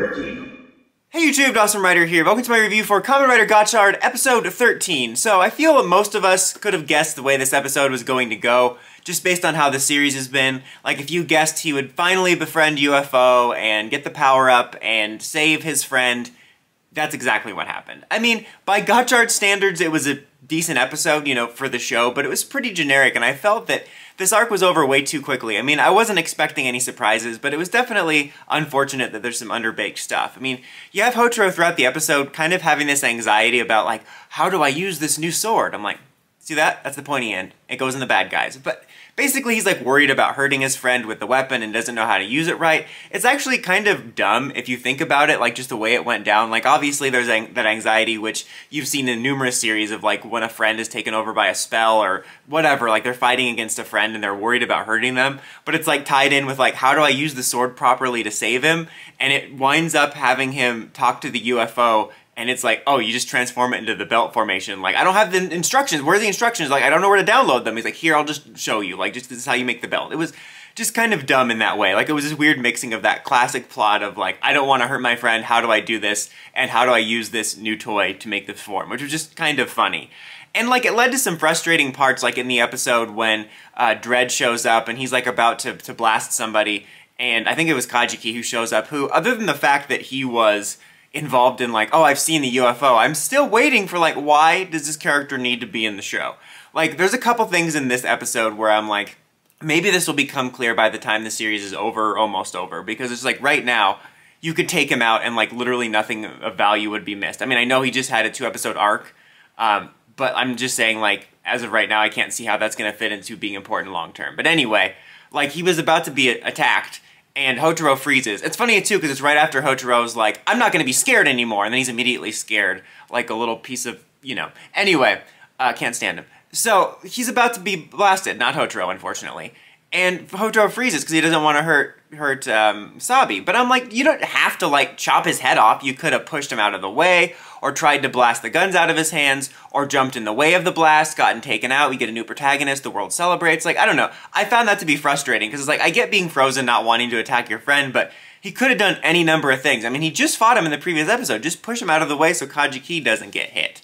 Hey YouTube, Awesome Rider here. Welcome to my review for Kamen Rider Gotchard, episode 13. So I feel most of us could have guessed the way this episode was going to go, just based on how the series has been. Like, if you guessed he would finally befriend UFO and get the power-up and save his friend, that's exactly what happened. I mean, by Gotchard standards, it was a decent episode, you know, for the show, but it was pretty generic, and I felt that this arc was over way too quickly. I mean, I wasn't expecting any surprises, but it was definitely unfortunate that there's some underbaked stuff. I mean, you have Hotaro throughout the episode kind of having this anxiety about, like, how do I use this new sword? I'm like, see that? That's the pointy end. It goes in the bad guys. But basically, he's like worried about hurting his friend with the weapon and doesn't know how to use it right. It's actually kind of dumb if you think about it, like just the way it went down. Like, obviously there's that anxiety, which you've seen in numerous series of, like, when a friend is taken over by a spell or whatever, like they're fighting against a friend and they're worried about hurting them. But it's like tied in with, like, how do I use the sword properly to save him? And it winds up having him talk to the UFO. And it's like, oh, you just transform it into the belt formation. Like, I don't have the instructions. Where are the instructions? Like, I don't know where to download them. He's like, here, I'll just show you. Like, just this is how you make the belt. It was just kind of dumb in that way. Like, it was this weird mixing of that classic plot of, like, I don't want to hurt my friend. How do I do this? And how do I use this new toy to make this form? Which was just kind of funny. And, like, it led to some frustrating parts, like in the episode when Dread shows up and he's, like, about to blast somebody. And I think it was Kajiki who shows up, who, other than the fact that he was involved in, like, oh, I've seen the UFO, I'm still waiting for, like, why does this character need to be in the show? Like, there's a couple things in this episode where I'm like, maybe this will become clear by the time the series is over or almost over, because it's like, right now, you could take him out and, like, literally nothing of value would be missed. I mean, I know he just had a 2-episode arc, but I'm just saying, like, as of right now, I can't see how that's going to fit into being important long-term. But anyway, like, he was about to be attacked, and Hotaro freezes. It's funny, too, because it's right after Hotaro's like, I'm not going to be scared anymore, and then he's immediately scared, like a little piece of, you know. Anyway, can't stand him. So, he's about to be blasted, not Hotaro, unfortunately. And Hotaro freezes because he doesn't want to hurt Sabi. But I'm like, you don't have to, like, chop his head off. You could have pushed him out of the way, or tried to blast the guns out of his hands, or jumped in the way of the blast, gotten taken out, we get a new protagonist, the world celebrates. Like, I don't know. I found that to be frustrating, because it's like, I get being frozen, not wanting to attack your friend, but he could have done any number of things. I mean, he just fought him in the previous episode. Just push him out of the way so Kajiki doesn't get hit.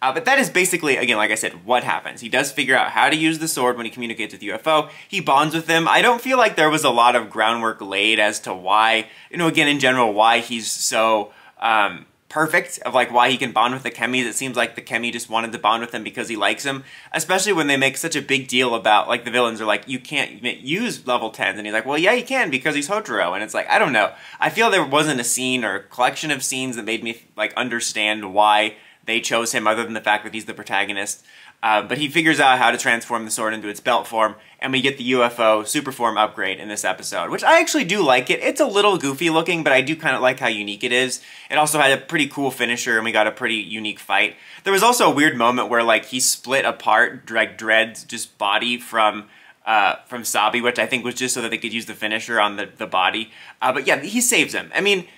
But that is basically, again, like I said, what happens. He does figure out how to use the sword when he communicates with UFO. He bonds with them. I don't feel like there was a lot of groundwork laid as to why, you know, again, in general, why he's so perfect, of like why he can bond with the Chemis. It seems like the Chemi just wanted to bond with him because he likes him, especially when they make such a big deal about, like, the villains are like, you can't use level 10s, and he's like, well, yeah, you can, because he's Hotaro, and it's like, I don't know. I feel there wasn't a scene or a collection of scenes that made me, like, understand why they chose him, other than the fact that he's the protagonist. But he figures out how to transform the sword into its belt form, and we get the UFO super form upgrade in this episode, which I actually do like it. It's a little goofy looking, but I do kind of like how unique it is. It also had a pretty cool finisher, and we got a pretty unique fight. There was also a weird moment where, like, he split apart Dread's just body from Sabi, which I think was just so that they could use the finisher on the body. But yeah, he saves him. I mean,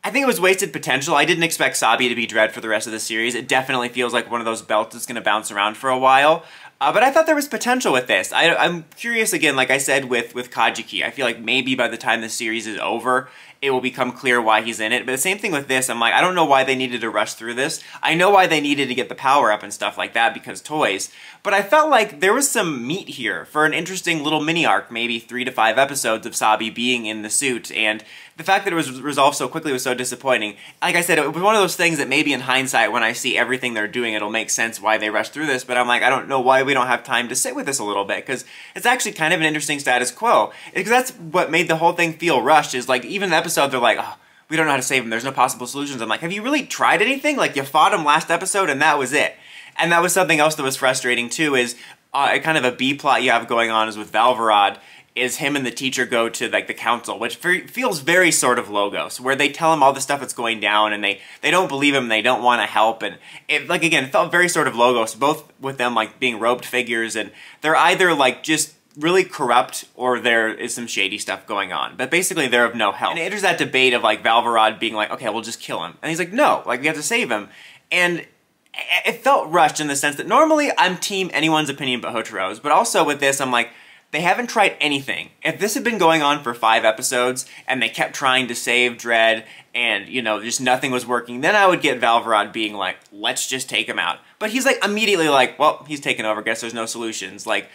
I think it was wasted potential. I didn't expect Sabi to be Dread for the rest of the series. It definitely feels like one of those belts that's going to bounce around for a while. But I thought there was potential with this. I'm curious, again, like I said with Kajiki. I feel like maybe by the time the series is over, it will become clear why he's in it. But the same thing with this, I'm like, I don't know why they needed to rush through this. I know why they needed to get the power up and stuff like that, because toys. But I felt like there was some meat here for an interesting little mini arc, maybe 3 to 5 episodes of Sabi being in the suit, and the fact that it was resolved so quickly was so disappointing. Like I said, it was one of those things that maybe in hindsight, when I see everything they're doing, it'll make sense why they rushed through this, but I'm like, I don't know why we don't have time to sit with this a little bit, because it's actually kind of an interesting status quo. Because that's what made the whole thing feel rushed, is like, even in the episode, they're like, oh, we don't know how to save him, there's no possible solutions. I'm like, have you really tried anything? Like, you fought him last episode and that was it. And that was something else that was frustrating too, is kind of a B-plot you have going on is with Valvarad, is him and the teacher go to, like, the council, which feels very sort of Logos, where they tell him all the stuff that's going down, and they don't believe him, they don't want to help, and it, like, again, it felt very sort of Logos, both with them, like, being robed figures, and they're either, like, just really corrupt, or there is some shady stuff going on. But basically, they're of no help. And it enters that debate of, like, Valvarad being like, okay, we'll just kill him. And he's like, no, like, we have to save him. And it felt rushed in the sense that normally I'm team anyone's opinion but Hotaro's, but also with this, I'm like, they haven't tried anything. If this had been going on for 5 episodes, and they kept trying to save Dread, and, you know, just nothing was working, then I would get Valverod being like, let's just take him out. But he's like immediately like, well, he's taken over, guess there's no solutions. Like,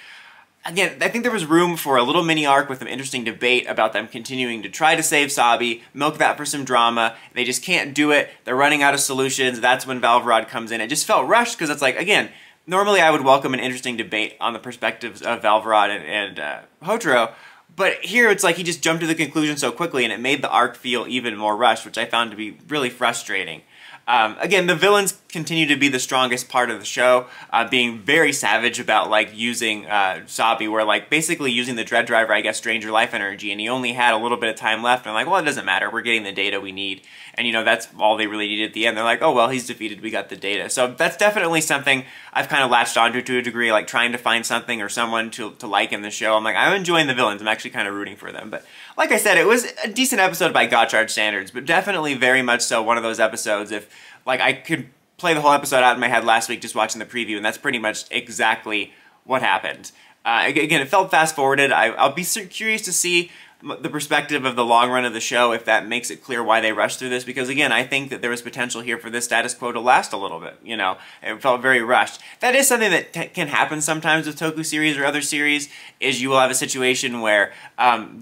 again, I think there was room for a little mini arc with some interesting debate about them continuing to try to save Sabi, milk that for some drama. They just can't do it. They're running out of solutions. That's when Valverod comes in. It just felt rushed because it's like, again, normally I would welcome an interesting debate on the perspectives of Valverod and Hotaro, but here it's like he just jumped to the conclusion so quickly and it made the arc feel even more rushed, which I found to be really frustrating. Again, the villains continue to be the strongest part of the show, being very savage about, like, using Sabi, where, like, basically using the Dread Driver, I guess, drained your life energy, and he only had a little bit of time left, and I'm like, well, it doesn't matter, we're getting the data we need, and, you know, that's all they really needed at the end. They're like, oh, well, he's defeated, we got the data. So that's definitely something I've kind of latched onto to a degree, like, trying to find something or someone to like in the show. I'm like, I'm enjoying the villains, I'm actually kind of rooting for them, but like I said, it was a decent episode by Gotchard standards, but definitely very much so one of those episodes if, like, I could play the whole episode out in my head last week just watching the preview, and that's pretty much exactly what happened. Again, it felt fast-forwarded. I'll be curious to see the perspective of the long run of the show, if that makes it clear why they rushed through this, because again, I think that there was potential here for this status quo to last a little bit, you know. It felt very rushed. That is something that can happen sometimes with Toku series or other series, is you will have a situation where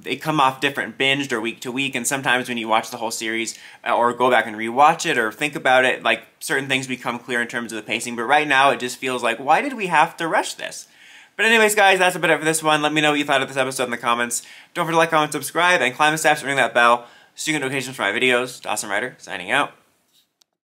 they come off different binged or week to week, and sometimes when you watch the whole series or go back and rewatch it or think about it, like, certain things become clear in terms of the pacing, but right now it just feels like, why did we have to rush this? But anyways, guys, that's about it for this one. Let me know what you thought of this episode in the comments. Don't forget to like, comment, subscribe, and climb the steps and ring that bell so you get notifications for my videos. Dawson Rider, signing out.